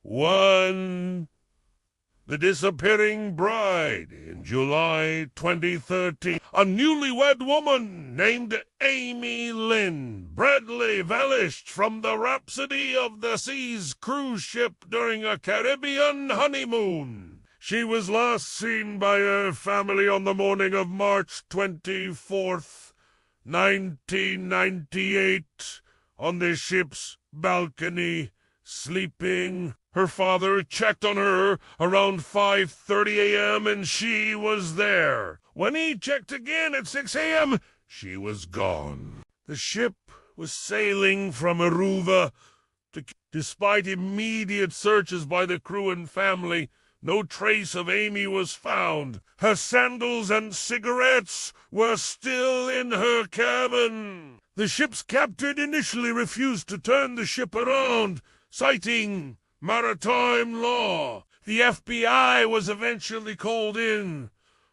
1. The Disappearing Bride. In July 2013, a newlywed woman named Amy Lynn Bradley vanished from the Rhapsody of the Seas cruise ship during a Caribbean honeymoon. She was last seen by her family on the morning of March 24th, 1998, on the ship's balcony, sleeping. Her father checked on her around 5:30 a.m. and she was there. When he checked again at 6 a.m., she was gone. The ship was sailing from Aruba. Despite immediate searches by the crew and family, no trace of Amy was found. Her sandals and cigarettes were still in her cabin. The ship's captain initially refused to turn the ship around, citing maritime law. The FBI was eventually called in,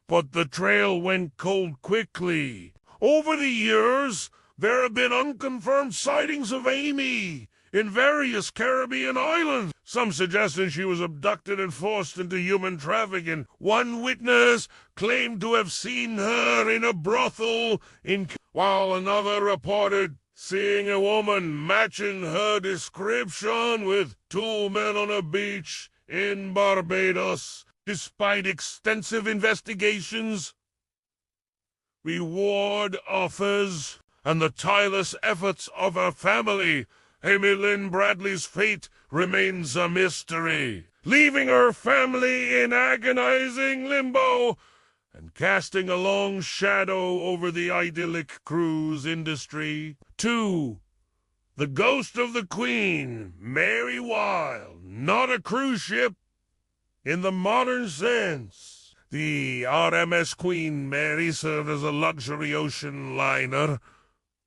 but the trail went cold quickly. Over the years, there have been unconfirmed sightings of Amy in various Caribbean islands, some suggesting she was abducted and forced into human trafficking. One witness claimed to have seen her in a brothel, while another reported seeing a woman matching her description with two men on a beach in Barbados. Despite extensive investigations, reward offers, and the tireless efforts of her family, Amy Lynn Bradley's fate remains a mystery, leaving her family in agonizing limbo and casting a long shadow over the idyllic cruise industry. 2. The Ghost of the Queen, Mary Wild. Not a cruise ship in the modern sense. The RMS Queen Mary served as a luxury ocean liner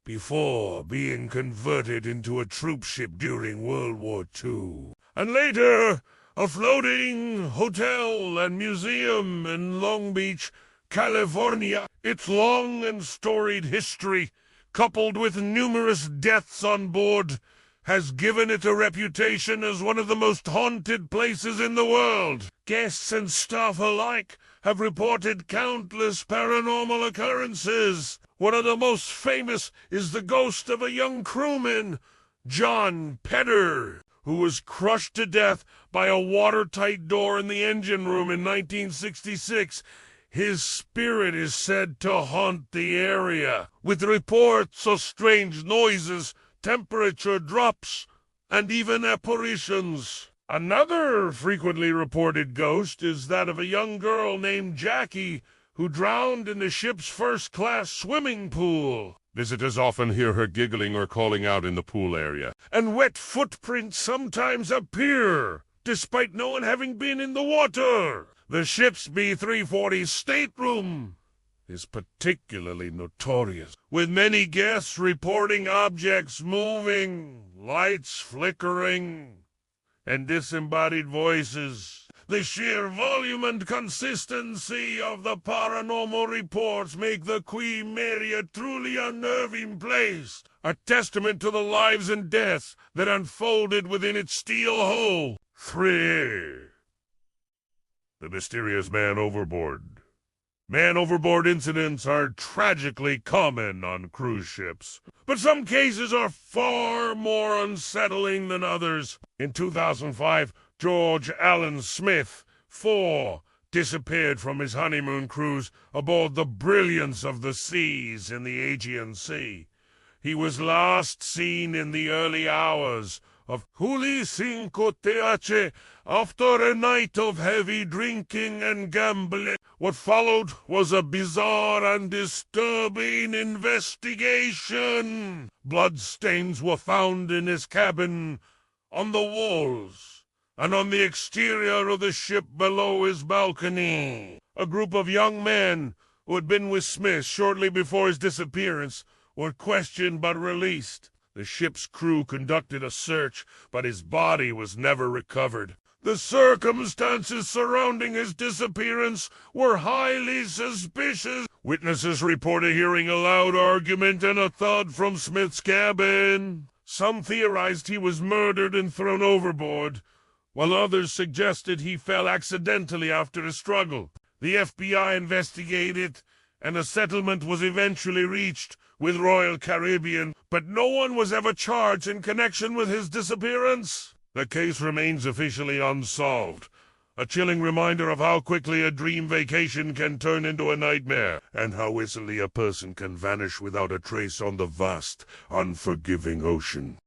before being converted into a troop ship during World War II, and later a floating hotel and museum in Long Beach, California. Its long and storied history, coupled with numerous deaths on board, has given it a reputation as one of the most haunted places in the world. Guests and staff alike have reported countless paranormal occurrences. One of the most famous is the ghost of a young crewman, John Pedder, who was crushed to death by a watertight door in the engine room in 1966. His spirit is said to haunt the area, with reports of strange noises, temperature drops, and even apparitions. Another frequently reported ghost is that of a young girl named Jackie, who drowned in the ship's first-class swimming pool. Visitors often hear her giggling or calling out in the pool area, and wet footprints sometimes appear, despite no one having been in the water. The ship's B-340 stateroom is particularly notorious, with many guests reporting objects moving, lights flickering, and disembodied voices. The sheer volume and consistency of the paranormal reports make the Queen Mary a truly unnerving place, a testament to the lives and deaths that unfolded within its steel hull. 3. The Mysterious Man Overboard. Man overboard incidents are tragically common on cruise ships, but some cases are far more unsettling than others. In 2005, George Allen Smith, 4, disappeared from his honeymoon cruise aboard the Brilliance of the Seas in the Aegean Sea. He was last seen in the early hours of Juli 5th after a night of heavy drinking and gambling. What followed was a bizarre and disturbing investigation. Bloodstains were found in his cabin, on the walls, and on the exterior of the ship below his balcony. A group of young men who had been with Smith shortly before his disappearance were questioned but released. The ship's crew conducted a search, but his body was never recovered. The circumstances surrounding his disappearance were highly suspicious. Witnesses reported hearing a loud argument and a thud from Smith's cabin. Some theorized he was murdered and thrown overboard, while others suggested he fell accidentally after a struggle. The FBI investigated, and a settlement was eventually reached with Royal Caribbean, but no one was ever charged in connection with his disappearance. The case remains officially unsolved, a chilling reminder of how quickly a dream vacation can turn into a nightmare, and how easily a person can vanish without a trace on the vast, unforgiving ocean.